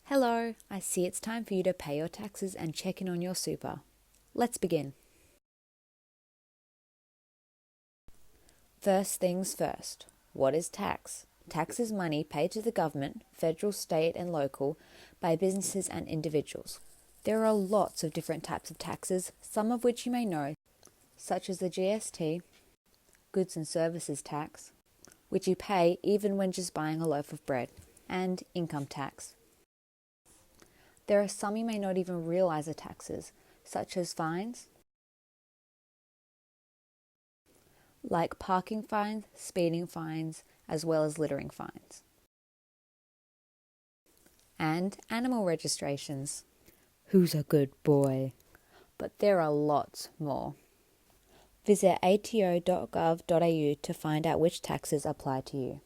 Hello, I see it's time for you to pay your taxes and check in on your super. Let's begin. First things first, what is tax? Tax is money paid to the government, federal, state and local, by businesses and individuals. There are lots of different types of taxes, some of which you may know, such as the GST, goods and services tax, which you pay even when just buying a loaf of bread, and income tax. There are some you may not even realise are taxes, such as fines, like parking fines, speeding fines, as well as littering fines. And animal registrations. Who's a good boy? But there are lots more. Visit ato.gov.au to find out which taxes apply to you.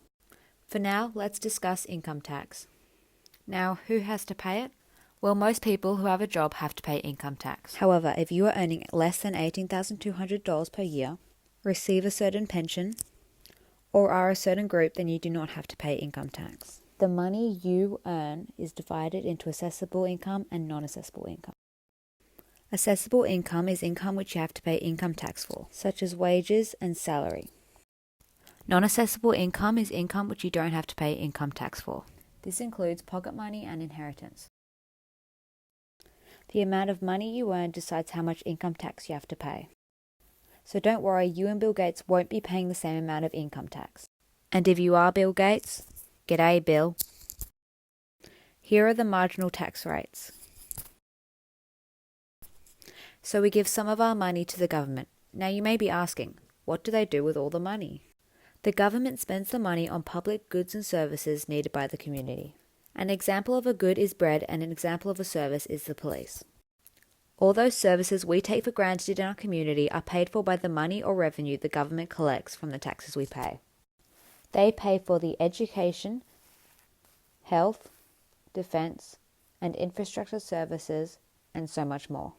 For now, let's discuss income tax. Now, who has to pay it? Well, most people who have a job have to pay income tax. However, if you are earning less than $18,200 per year, receive a certain pension, or are a certain group, then you do not have to pay income tax. The money you earn is divided into assessable income and non-assessable income. Assessable income is income which you have to pay income tax for, such as wages and salary. Non-assessable income is income which you don't have to pay income tax for. This includes pocket money and inheritance. The amount of money you earn decides how much income tax you have to pay. So don't worry, you and Bill Gates won't be paying the same amount of income tax. And if you are Bill Gates, g'day Bill. Here are the marginal tax rates. So we give some of our money to the government. Now you may be asking, what do they do with all the money? The government spends the money on public goods and services needed by the community. An example of a good is bread and an example of a service is the police. All those services we take for granted in our community are paid for by the money or revenue the government collects from the taxes we pay. They pay for the education, health, defence, and infrastructure services, and so much more.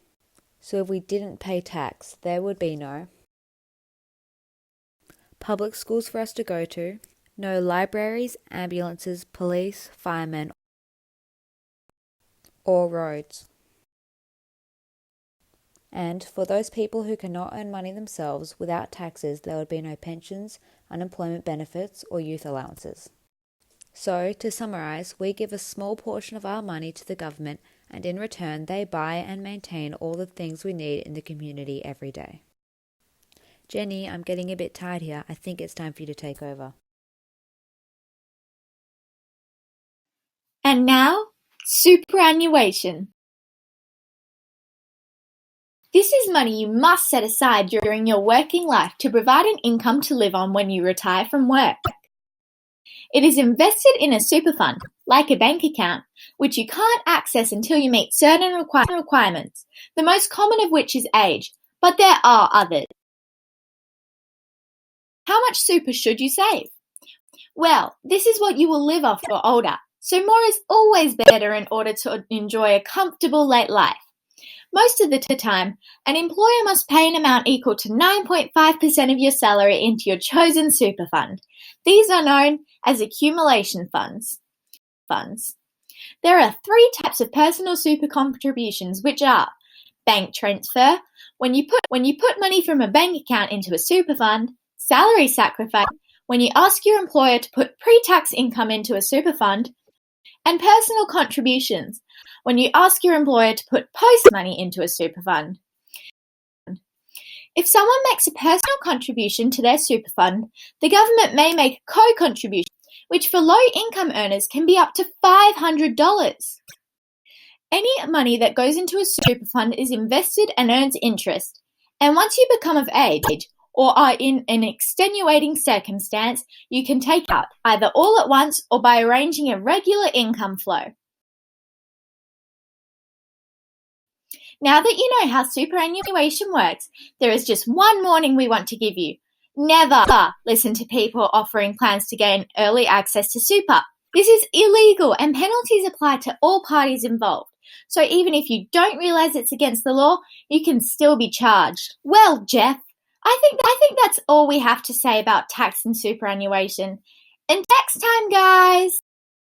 So if we didn't pay tax, there would be no public schools for us to go to, no libraries, ambulances, police, firemen, or roads. And for those people who cannot earn money themselves, without taxes, there would be no pensions, unemployment benefits, or youth allowances. So, to summarise, we give a small portion of our money to the government, and in return, they buy and maintain all the things we need in the community every day. Jenny, I'm getting a bit tired here. I think it's time for you to take over. And now, superannuation. This is money you must set aside during your working life to provide an income to live on when you retire from work. It is invested in a super fund, like a bank account, which you can't access until you meet certain requirements, the most common of which is age, but there are others. How much super should you save? Well, this is what you will live off when you're older, so more is always better in order to enjoy a comfortable late life. Most of the time, an employer must pay an amount equal to 9.5% of your salary into your chosen super fund. These are known as accumulation funds. There are three types of personal super contributions, which are bank transfer, when you put money from a bank account into a super fund, salary sacrifice, when you ask your employer to put pre-tax income into a super fund, and personal contributions, when you ask your employer to put post money into a super fund. If someone makes a personal contribution to their super fund, the government may make a co-contribution, which for low-income earners can be up to $500. Any money that goes into a super fund is invested and earns interest, and once you become of age, or are in an extenuating circumstance, you can take out either all at once or by arranging a regular income flow. Now that you know how superannuation works, there is just one warning we want to give you. Never listen to people offering plans to gain early access to super. This is illegal and penalties apply to all parties involved. So even if you don't realise it's against the law, you can still be charged. Well, Jeff, I think that's all we have to say about tax and superannuation. And next time, guys!